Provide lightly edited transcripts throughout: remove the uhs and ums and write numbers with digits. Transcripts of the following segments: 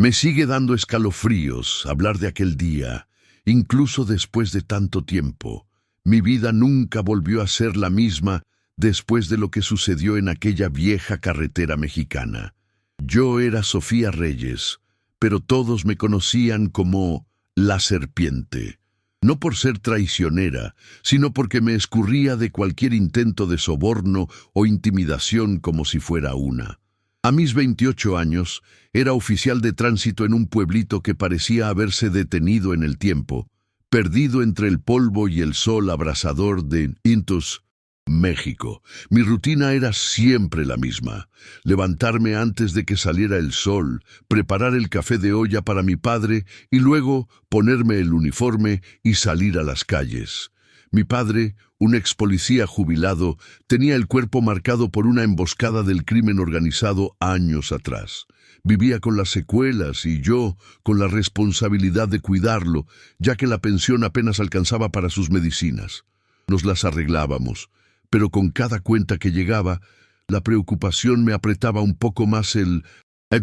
Me sigue dando escalofríos hablar de aquel día, incluso después de tanto tiempo. Mi vida nunca volvió a ser la misma después de lo que sucedió en aquella vieja carretera mexicana. Yo era Sofía Reyes, pero todos me conocían como la serpiente. No por ser traicionera, sino porque me escurría de cualquier intento de soborno o intimidación como si fuera una. A mis 28 años, era oficial de tránsito en un pueblito que parecía haberse detenido en el tiempo, perdido entre el polvo y el sol abrasador de Intus, México. Mi rutina era siempre la misma: levantarme antes de que saliera el sol, preparar el café de olla para mi padre y luego ponerme el uniforme y salir a las calles. Mi padre, un ex policía jubilado, tenía el cuerpo marcado por una emboscada del crimen organizado años atrás. Vivía con las secuelas y yo con la responsabilidad de cuidarlo, ya que la pensión apenas alcanzaba para sus medicinas. Nos las arreglábamos, pero con cada cuenta que llegaba, la preocupación me apretaba un poco más el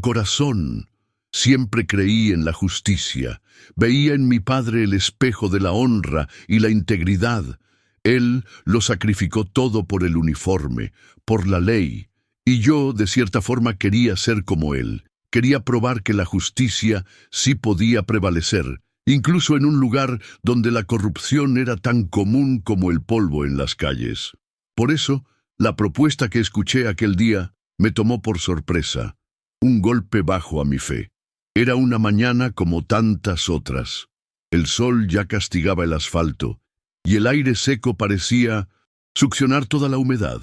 corazón. Siempre creí en la justicia. Veía en mi padre el espejo de la honra y la integridad. Él lo sacrificó todo por el uniforme, por la ley, y yo, de cierta forma, quería ser como él. Quería probar que la justicia sí podía prevalecer, incluso en un lugar donde la corrupción era tan común como el polvo en las calles. Por eso, la propuesta que escuché aquel día me tomó por sorpresa, un golpe bajo a mi fe. Era una mañana como tantas otras. El sol ya castigaba el asfalto, y el aire seco parecía succionar toda la humedad.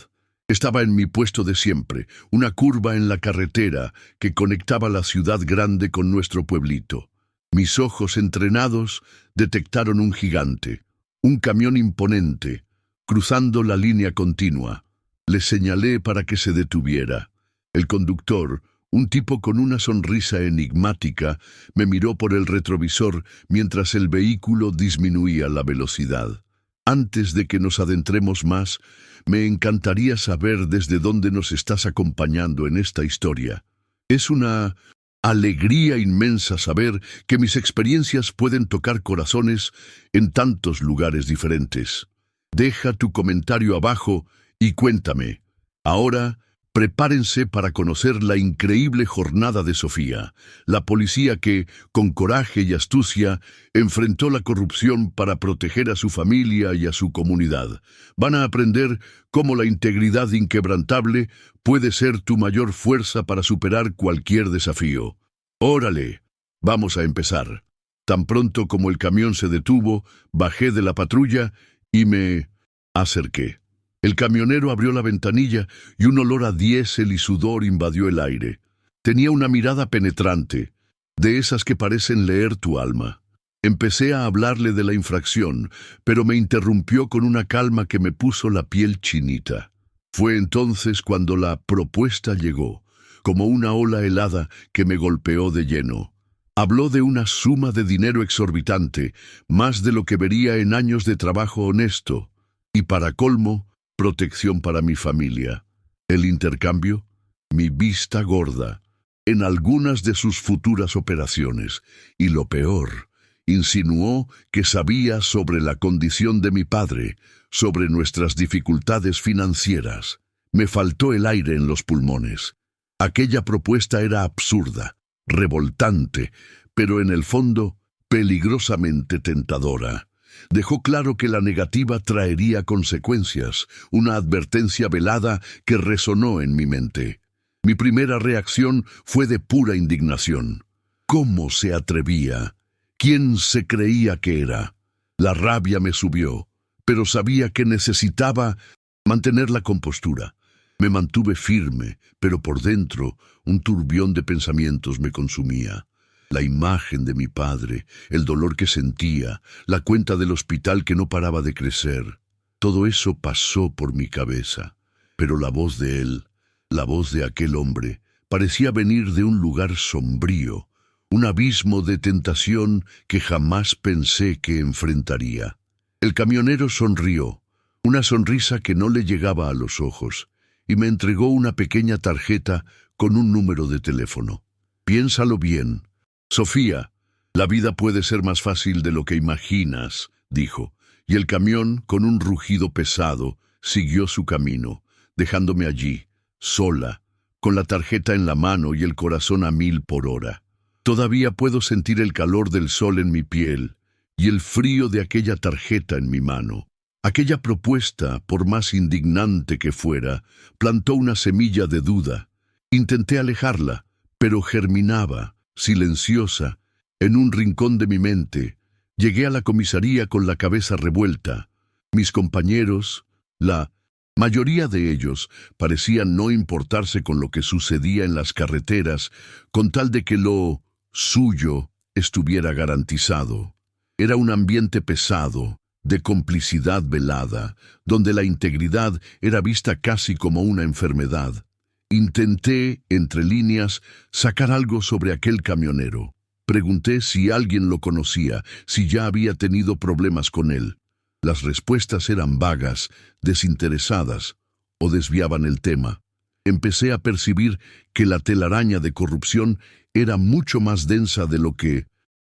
Estaba en mi puesto de siempre, una curva en la carretera que conectaba la ciudad grande con nuestro pueblito. Mis ojos entrenados detectaron un gigante, un camión imponente, cruzando la línea continua. Le señalé para que se detuviera. El conductor, un tipo con una sonrisa enigmática, me miró por el retrovisor mientras el vehículo disminuía la velocidad. Antes de que nos adentremos más, me encantaría saber desde dónde nos estás acompañando en esta historia. Es una alegría inmensa saber que mis experiencias pueden tocar corazones en tantos lugares diferentes. Deja tu comentario abajo y cuéntame. Ahora, prepárense para conocer la increíble jornada de Sofía, la policía que, con coraje y astucia, enfrentó la corrupción para proteger a su familia y a su comunidad. Van a aprender cómo la integridad inquebrantable puede ser tu mayor fuerza para superar cualquier desafío. ¡Órale! Vamos a empezar. Tan pronto como el camión se detuvo, bajé de la patrulla y me acerqué. El camionero abrió la ventanilla y un olor a diésel y sudor invadió el aire. Tenía una mirada penetrante, de esas que parecen leer tu alma. Empecé a hablarle de la infracción, pero me interrumpió con una calma que me puso la piel chinita. Fue entonces cuando la propuesta llegó, como una ola helada que me golpeó de lleno. Habló de una suma de dinero exorbitante, más de lo que vería en años de trabajo honesto, y para colmo, protección para mi familia. El intercambio, mi vista gorda, en algunas de sus futuras operaciones. Y lo peor, insinuó que sabía sobre la condición de mi padre, sobre nuestras dificultades financieras. Me faltó el aire en los pulmones. Aquella propuesta era absurda, revoltante, pero en el fondo, peligrosamente tentadora. Dejó claro que la negativa traería consecuencias, una advertencia velada que resonó en mi mente. Mi primera reacción fue de pura indignación. ¿Cómo se atrevía? ¿Quién se creía que era? La rabia me subió, pero sabía que necesitaba mantener la compostura. Me mantuve firme, pero por dentro un turbión de pensamientos me consumía. La imagen de mi padre, el dolor que sentía, la cuenta del hospital que no paraba de crecer. Todo eso pasó por mi cabeza, pero la voz de él, la voz de aquel hombre, parecía venir de un lugar sombrío, un abismo de tentación que jamás pensé que enfrentaría. El camionero sonrió, una sonrisa que no le llegaba a los ojos, y me entregó una pequeña tarjeta con un número de teléfono. Piénsalo bien. Sofía, la vida puede ser más fácil de lo que imaginas, dijo, y el camión, con un rugido pesado, siguió su camino, dejándome allí, sola, con la tarjeta en la mano y el corazón a 1000 por hora. Todavía puedo sentir el calor del sol en mi piel y el frío de aquella tarjeta en mi mano. Aquella propuesta, por más indignante que fuera, plantó una semilla de duda. Intenté alejarla, pero germinaba, silenciosa, en un rincón de mi mente. Llegué a la comisaría con la cabeza revuelta. Mis compañeros, la mayoría de ellos, parecían no importarse con lo que sucedía en las carreteras, con tal de que lo suyo estuviera garantizado. Era un ambiente pesado, de complicidad velada, donde la integridad era vista casi como una enfermedad. Intenté, entre líneas, sacar algo sobre aquel camionero. Pregunté si alguien lo conocía, si ya había tenido problemas con él. Las respuestas eran vagas, desinteresadas, o desviaban el tema. Empecé a percibir que la telaraña de corrupción era mucho más densa de lo que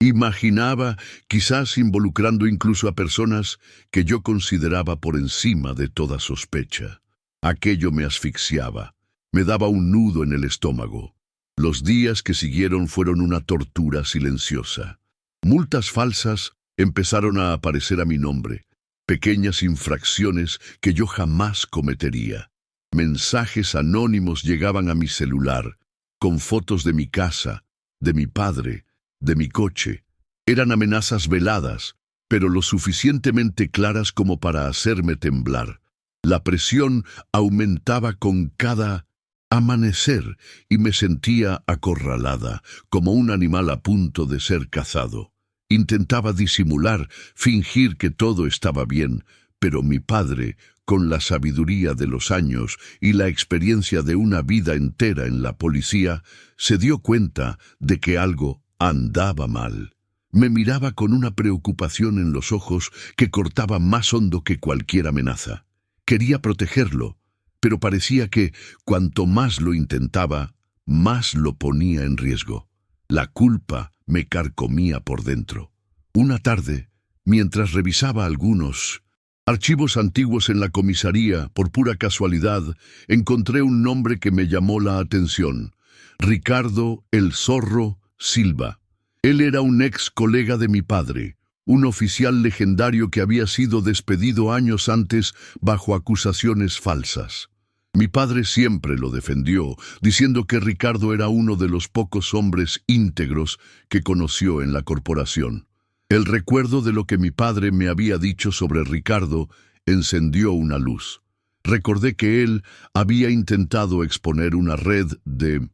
imaginaba, quizás involucrando incluso a personas que yo consideraba por encima de toda sospecha. Aquello me asfixiaba, me daba un nudo en el estómago. Los días que siguieron fueron una tortura silenciosa. Multas falsas empezaron a aparecer a mi nombre, pequeñas infracciones que yo jamás cometería. Mensajes anónimos llegaban a mi celular, con fotos de mi casa, de mi padre, de mi coche. Eran amenazas veladas, pero lo suficientemente claras como para hacerme temblar. La presión aumentaba con cada amanecer y me sentía acorralada, como un animal a punto de ser cazado. Intentaba disimular, fingir que todo estaba bien, pero mi padre, con la sabiduría de los años y la experiencia de una vida entera en la policía, se dio cuenta de que algo andaba mal. Me miraba con una preocupación en los ojos que cortaba más hondo que cualquier amenaza. Quería protegerlo, pero parecía que, cuanto más lo intentaba, más lo ponía en riesgo. La culpa me carcomía por dentro. Una tarde, mientras revisaba algunos archivos antiguos en la comisaría, por pura casualidad, encontré un nombre que me llamó la atención: Ricardo el Zorro Silva. Él era un ex colega de mi padre, un oficial legendario que había sido despedido años antes bajo acusaciones falsas. Mi padre siempre lo defendió, diciendo que Ricardo era uno de los pocos hombres íntegros que conoció en la corporación. El recuerdo de lo que mi padre me había dicho sobre Ricardo encendió una luz. Recordé que él había intentado exponer una red de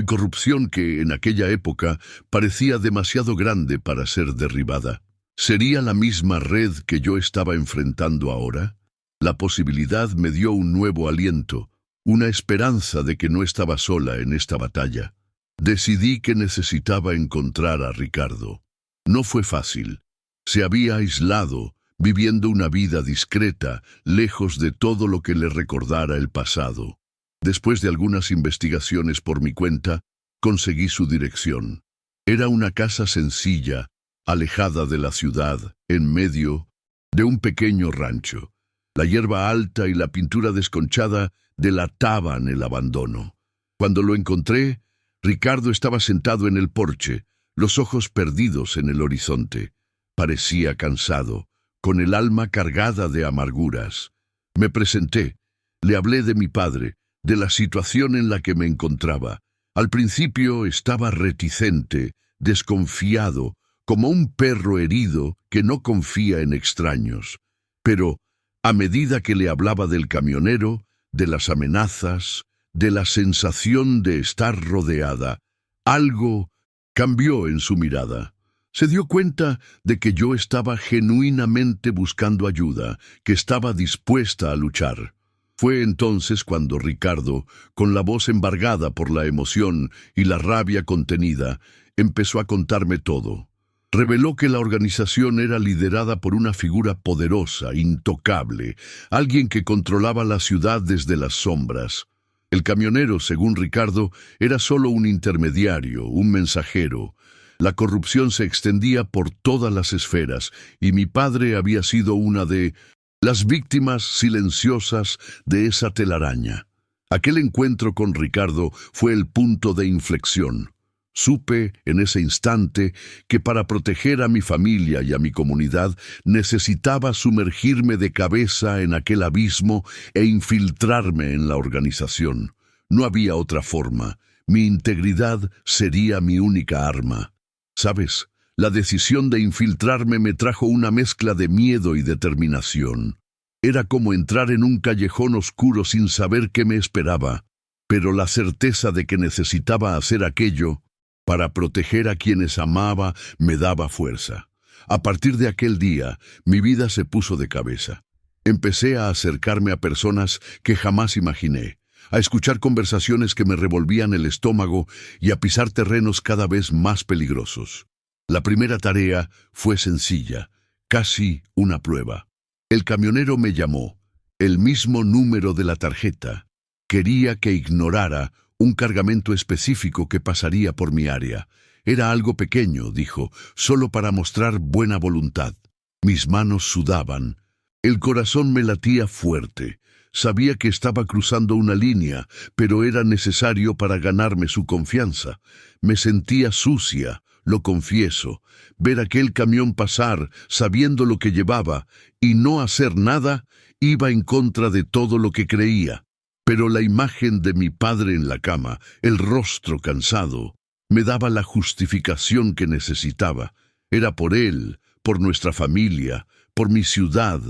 corrupción que en aquella época parecía demasiado grande para ser derribada. ¿Sería la misma red que yo estaba enfrentando ahora? La posibilidad me dio un nuevo aliento, una esperanza de que no estaba sola en esta batalla. Decidí que necesitaba encontrar a Ricardo. No fue fácil. Se había aislado, viviendo una vida discreta, lejos de todo lo que le recordara el pasado. Después de algunas investigaciones por mi cuenta, conseguí su dirección. Era una casa sencilla, alejada de la ciudad, en medio de un pequeño rancho. La hierba alta y la pintura desconchada delataban el abandono. Cuando lo encontré, Ricardo estaba sentado en el porche, los ojos perdidos en el horizonte. Parecía cansado, con el alma cargada de amarguras. Me presenté, le hablé de mi padre, de la situación en la que me encontraba. Al principio estaba reticente, desconfiado, como un perro herido que no confía en extraños. Pero, a medida que le hablaba del camionero, de las amenazas, de la sensación de estar rodeada, algo cambió en su mirada. Se dio cuenta de que yo estaba genuinamente buscando ayuda, que estaba dispuesta a luchar. Fue entonces cuando Ricardo, con la voz embargada por la emoción y la rabia contenida, empezó a contarme todo. Reveló que la organización era liderada por una figura poderosa, intocable, alguien que controlaba la ciudad desde las sombras. El camionero, según Ricardo, era solo un intermediario, un mensajero. La corrupción se extendía por todas las esferas, y mi padre había sido una de las víctimas silenciosas de esa telaraña. Aquel encuentro con Ricardo fue el punto de inflexión. Supe en ese instante que para proteger a mi familia y a mi comunidad necesitaba sumergirme de cabeza en aquel abismo e infiltrarme en la organización. No había otra forma. Mi integridad sería mi única arma. ¿Sabes? La decisión de infiltrarme me trajo una mezcla de miedo y determinación. Era como entrar en un callejón oscuro sin saber qué me esperaba, pero la certeza de que necesitaba hacer aquello para proteger a quienes amaba me daba fuerza. A partir de aquel día, mi vida se puso de cabeza. Empecé a acercarme a personas que jamás imaginé, a escuchar conversaciones que me revolvían el estómago y a pisar terrenos cada vez más peligrosos. La primera tarea fue sencilla, casi una prueba. El camionero me llamó, el mismo número de la tarjeta. Quería que ignorara un cargamento específico que pasaría por mi área. Era algo pequeño, dijo, solo para mostrar buena voluntad. Mis manos sudaban. El corazón me latía fuerte. Sabía que estaba cruzando una línea, pero era necesario para ganarme su confianza. Me sentía sucia, lo confieso. Ver aquel camión pasar, sabiendo lo que llevaba, y no hacer nada, iba en contra de todo lo que creía. Pero la imagen de mi padre en la cama, el rostro cansado, me daba la justificación que necesitaba. Era por él, por nuestra familia, por mi ciudad.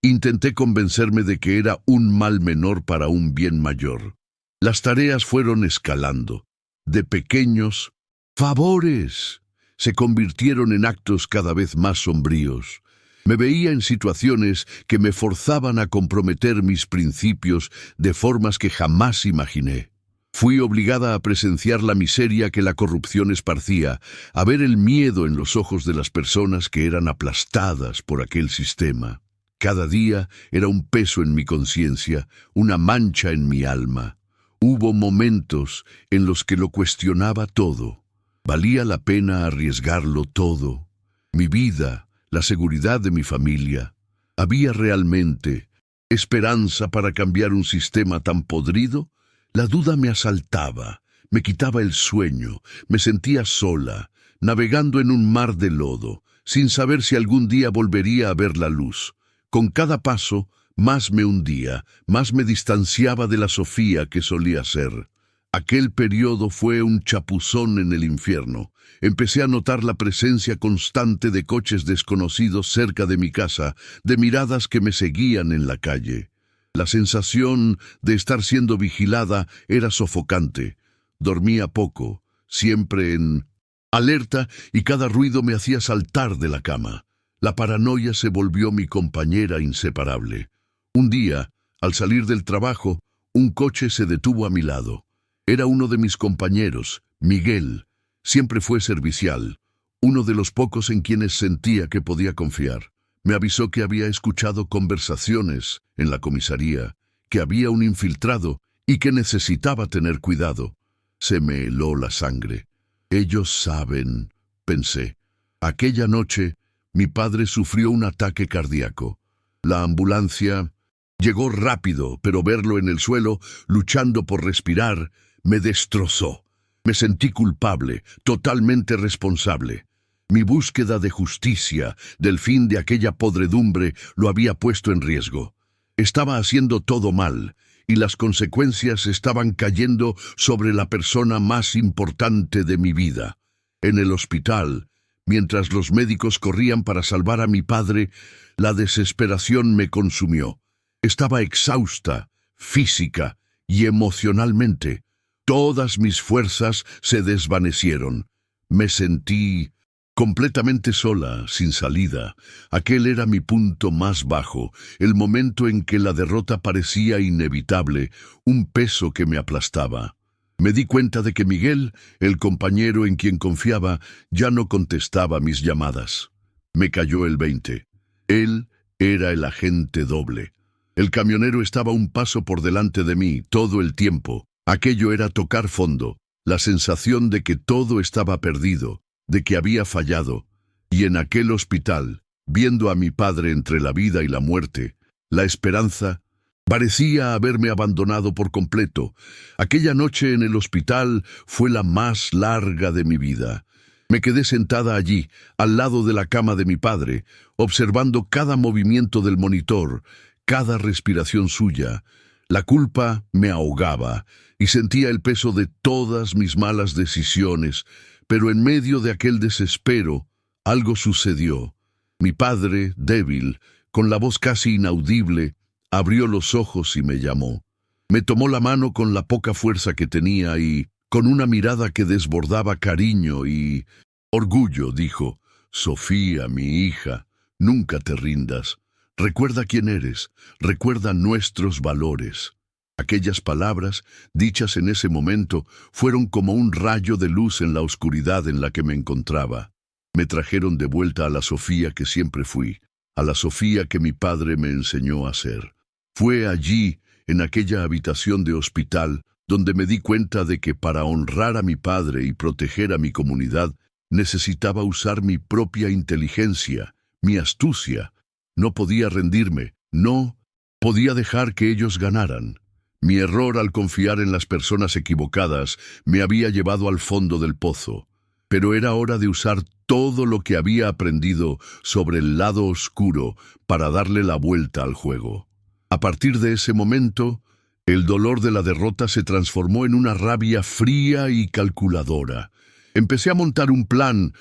Intenté convencerme de que era un mal menor para un bien mayor. Las tareas fueron escalando. De pequeños favores se convirtieron en actos cada vez más sombríos. Me veía en situaciones que me forzaban a comprometer mis principios de formas que jamás imaginé. Fui obligada a presenciar la miseria que la corrupción esparcía, a ver el miedo en los ojos de las personas que eran aplastadas por aquel sistema. Cada día era un peso en mi conciencia, una mancha en mi alma. Hubo momentos en los que lo cuestionaba todo. ¿Valía la pena arriesgarlo todo? Mi vida, la seguridad de mi familia. ¿Había realmente esperanza para cambiar un sistema tan podrido? La duda me asaltaba, me quitaba el sueño, me sentía sola, navegando en un mar de lodo, sin saber si algún día volvería a ver la luz. Con cada paso, más me hundía, más me distanciaba de la Sofía que solía ser. Aquel periodo fue un chapuzón en el infierno. Empecé a notar la presencia constante de coches desconocidos cerca de mi casa, de miradas que me seguían en la calle. La sensación de estar siendo vigilada era sofocante. Dormía poco, siempre en alerta, y cada ruido me hacía saltar de la cama. La paranoia se volvió mi compañera inseparable. Un día, al salir del trabajo, un coche se detuvo a mi lado. Era uno de mis compañeros, Miguel. Siempre fue servicial, uno de los pocos en quienes sentía que podía confiar. Me avisó que había escuchado conversaciones en la comisaría, que había un infiltrado y que necesitaba tener cuidado. Se me heló la sangre. Ellos saben, pensé. Aquella noche, mi padre sufrió un ataque cardíaco. La ambulancia llegó rápido, pero verlo en el suelo, luchando por respirar, me destrozó. Me sentí culpable, totalmente responsable. Mi búsqueda de justicia, del fin de aquella podredumbre, lo había puesto en riesgo. Estaba haciendo todo mal, y las consecuencias estaban cayendo sobre la persona más importante de mi vida. En el hospital, mientras los médicos corrían para salvar a mi padre, la desesperación me consumió. Estaba exhausta, física y emocionalmente. Todas mis fuerzas se desvanecieron. Me sentí completamente sola, sin salida. Aquel era mi punto más bajo, el momento en que la derrota parecía inevitable, un peso que me aplastaba. Me di cuenta de que Miguel, el compañero en quien confiaba, ya no contestaba mis llamadas. Me cayó el 20. Él era el agente doble. El camionero estaba un paso por delante de mí todo el tiempo. Aquello era tocar fondo, la sensación de que todo estaba perdido, de que había fallado, y en aquel hospital, viendo a mi padre entre la vida y la muerte, la esperanza parecía haberme abandonado por completo. Aquella noche en el hospital fue la más larga de mi vida. Me quedé sentada allí, al lado de la cama de mi padre, observando cada movimiento del monitor, cada respiración suya. La culpa me ahogaba y sentía el peso de todas mis malas decisiones, pero en medio de aquel desespero, algo sucedió. Mi padre, débil, con la voz casi inaudible, abrió los ojos y me llamó. Me tomó la mano con la poca fuerza que tenía y, con una mirada que desbordaba cariño y orgullo, dijo: «Sofía, mi hija, nunca te rindas. Recuerda quién eres, recuerda nuestros valores». Aquellas palabras, dichas en ese momento, fueron como un rayo de luz en la oscuridad en la que me encontraba. Me trajeron de vuelta a la Sofía que siempre fui, a la Sofía que mi padre me enseñó a ser. Fue allí, en aquella habitación de hospital, donde me di cuenta de que para honrar a mi padre y proteger a mi comunidad, necesitaba usar mi propia inteligencia, mi astucia. No podía rendirme, no podía dejar que ellos ganaran. Mi error al confiar en las personas equivocadas me había llevado al fondo del pozo, pero era hora de usar todo lo que había aprendido sobre el lado oscuro para darle la vuelta al juego. A partir de ese momento, el dolor de la derrota se transformó en una rabia fría y calculadora. Empecé a montar un plan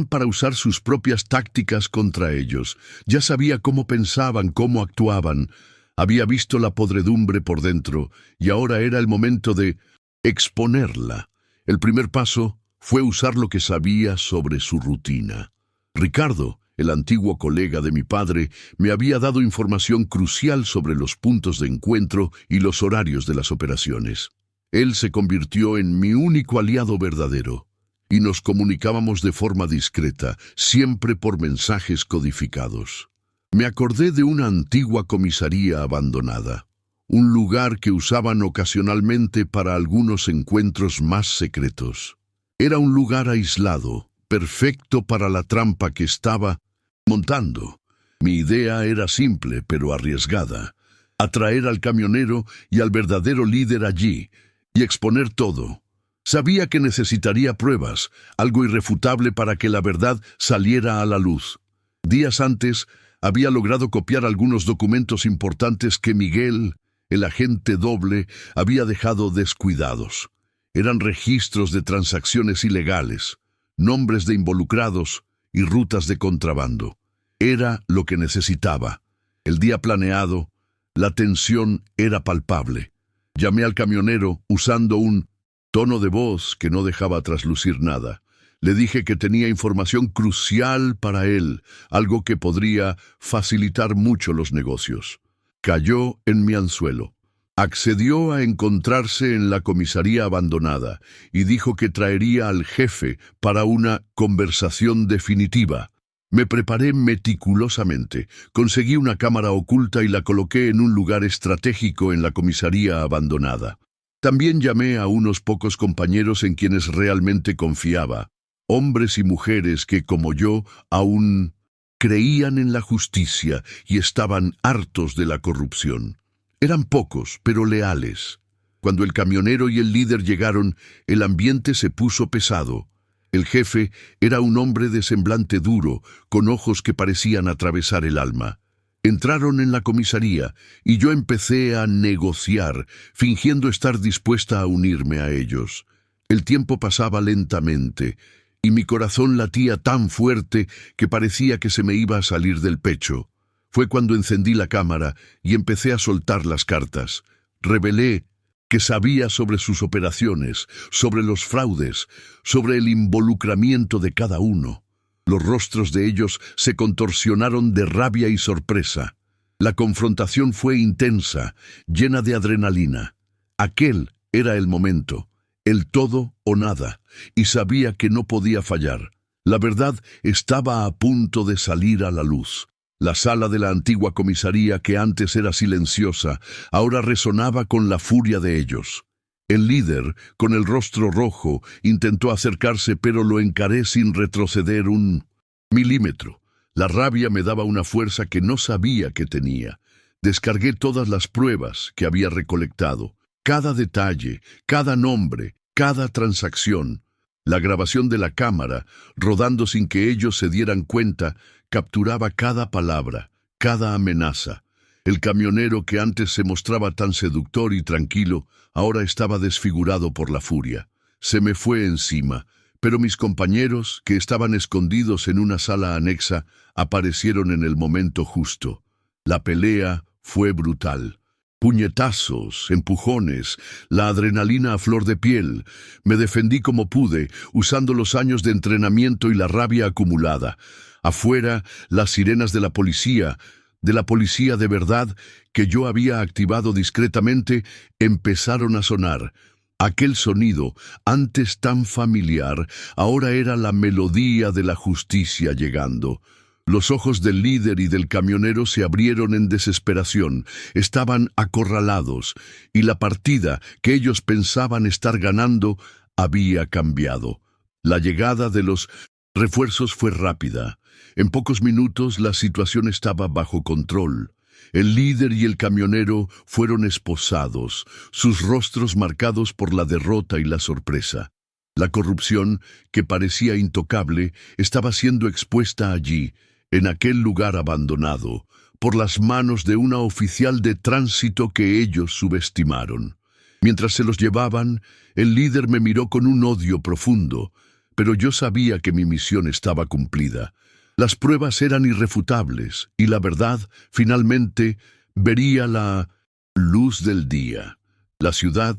para usar sus propias tácticas contra ellos. Ya sabía cómo pensaban, cómo actuaban. Había visto la podredumbre por dentro, y ahora era el momento de exponerla. El primer paso fue usar lo que sabía sobre su rutina. Ricardo, el antiguo colega de mi padre, me había dado información crucial sobre los puntos de encuentro y los horarios de las operaciones. Él se convirtió en mi único aliado verdadero, y nos comunicábamos de forma discreta, siempre por mensajes codificados. Me acordé de una antigua comisaría abandonada, un lugar que usaban ocasionalmente para algunos encuentros más secretos. Era un lugar aislado, perfecto para la trampa que estaba montando. Mi idea era simple, pero arriesgada: atraer al camionero y al verdadero líder allí, y exponer todo. Sabía que necesitaría pruebas, algo irrefutable para que la verdad saliera a la luz. Días antes, había logrado copiar algunos documentos importantes que Miguel, el agente doble, había dejado descuidados. Eran registros de transacciones ilegales, nombres de involucrados y rutas de contrabando. Era lo que necesitaba. El día planeado, la tensión era palpable. Llamé al camionero usando un tono de voz que no dejaba traslucir nada. Le dije que tenía información crucial para él, algo que podría facilitar mucho los negocios. Cayó en mi anzuelo. Accedió a encontrarse en la comisaría abandonada y dijo que traería al jefe para una conversación definitiva. Me preparé meticulosamente, conseguí una cámara oculta y la coloqué en un lugar estratégico en la comisaría abandonada. También llamé a unos pocos compañeros en quienes realmente confiaba, hombres y mujeres que, como yo, aún creían en la justicia y estaban hartos de la corrupción. Eran pocos, pero leales. Cuando el camionero y el líder llegaron, el ambiente se puso pesado. El jefe era un hombre de semblante duro, con ojos que parecían atravesar el alma. Entraron en la comisaría y yo empecé a negociar, fingiendo estar dispuesta a unirme a ellos. El tiempo pasaba lentamente y mi corazón latía tan fuerte que parecía que se me iba a salir del pecho. Fue cuando encendí la cámara y empecé a soltar las cartas. Revelé que sabía sobre sus operaciones, sobre los fraudes, sobre el involucramiento de cada uno. Los rostros de ellos se contorsionaron de rabia y sorpresa. La confrontación fue intensa, llena de adrenalina. Aquel era el momento, el todo o nada, y sabía que no podía fallar. La verdad estaba a punto de salir a la luz. La sala de la antigua comisaría, que antes era silenciosa, ahora resonaba con la furia de ellos. El líder, con el rostro rojo, intentó acercarse, pero lo encaré sin retroceder un milímetro. La rabia me daba una fuerza que no sabía que tenía. Descargué todas las pruebas que había recolectado, cada detalle, cada nombre, cada transacción. La grabación de la cámara, rodando sin que ellos se dieran cuenta, capturaba cada palabra, cada amenaza. El camionero que antes se mostraba tan seductor y tranquilo, ahora estaba desfigurado por la furia. Se me fue encima, pero mis compañeros, que estaban escondidos en una sala anexa, aparecieron en el momento justo. La pelea fue brutal. Puñetazos, empujones, la adrenalina a flor de piel. Me defendí como pude, usando los años de entrenamiento y la rabia acumulada. Afuera, las sirenas de la policía de verdad, que yo había activado discretamente, empezaron a sonar. Aquel sonido, antes tan familiar, ahora era la melodía de la justicia llegando. Los ojos del líder y del camionero se abrieron en desesperación. Estaban acorralados, y la partida que ellos pensaban estar ganando había cambiado. La llegada de los refuerzos fue rápida. En pocos minutos la situación estaba bajo control. El líder y el camionero fueron esposados, sus rostros marcados por la derrota y la sorpresa. La corrupción, que parecía intocable, estaba siendo expuesta allí, en aquel lugar abandonado, por las manos de una oficial de tránsito que ellos subestimaron. Mientras se los llevaban, el líder me miró con un odio profundo, pero yo sabía que mi misión estaba cumplida. Las pruebas eran irrefutables, y la verdad, finalmente, vería la luz del día. La ciudad,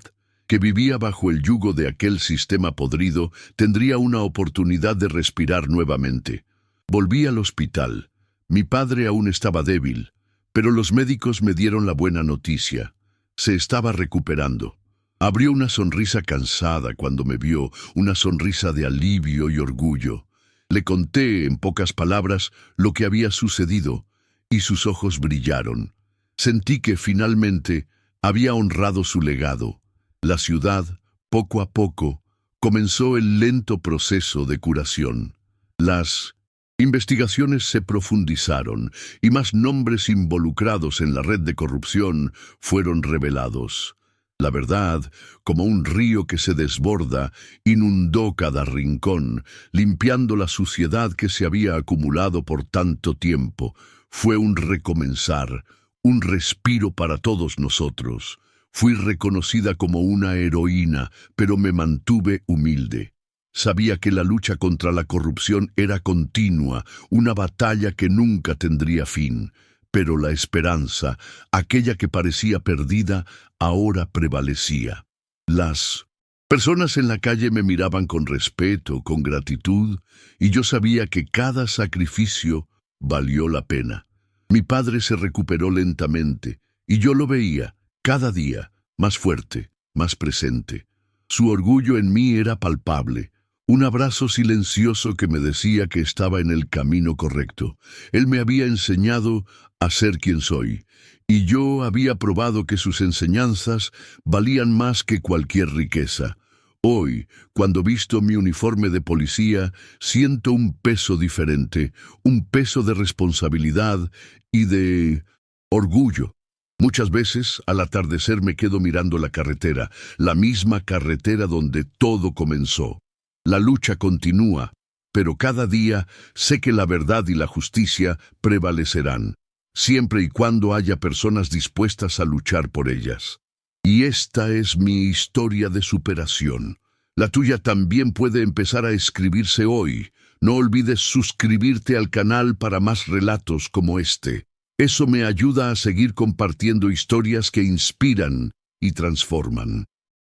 que vivía bajo el yugo de aquel sistema podrido, tendría una oportunidad de respirar nuevamente. Volví al hospital. Mi padre aún estaba débil, pero los médicos me dieron la buena noticia. Se estaba recuperando. Abrió una sonrisa cansada cuando me vio, una sonrisa de alivio y orgullo. Le conté, en pocas palabras, lo que había sucedido, y sus ojos brillaron. Sentí que, finalmente, había honrado su legado. La ciudad, poco a poco, comenzó el lento proceso de curación. Las investigaciones se profundizaron, y más nombres involucrados en la red de corrupción fueron revelados. La verdad, como un río que se desborda, inundó cada rincón, limpiando la suciedad que se había acumulado por tanto tiempo. Fue un recomenzar, un respiro para todos nosotros. Fui reconocida como una heroína, pero me mantuve humilde. Sabía que la lucha contra la corrupción era continua, una batalla que nunca tendría fin. Pero la esperanza, aquella que parecía perdida, ahora prevalecía. Las personas en la calle me miraban con respeto, con gratitud, y yo sabía que cada sacrificio valió la pena. Mi padre se recuperó lentamente, y yo lo veía, cada día, más fuerte, más presente. Su orgullo en mí era palpable. Un abrazo silencioso que me decía que estaba en el camino correcto. Él me había enseñado a ser quien soy, y yo había probado que sus enseñanzas valían más que cualquier riqueza. Hoy, cuando visto mi uniforme de policía, siento un peso diferente, un peso de responsabilidad y de orgullo. Muchas veces, al atardecer, me quedo mirando la carretera, la misma carretera donde todo comenzó. La lucha continúa, pero cada día sé que la verdad y la justicia prevalecerán, siempre y cuando haya personas dispuestas a luchar por ellas. Y esta es mi historia de superación. La tuya también puede empezar a escribirse hoy. No olvides suscribirte al canal para más relatos como este. Eso me ayuda a seguir compartiendo historias que inspiran y transforman.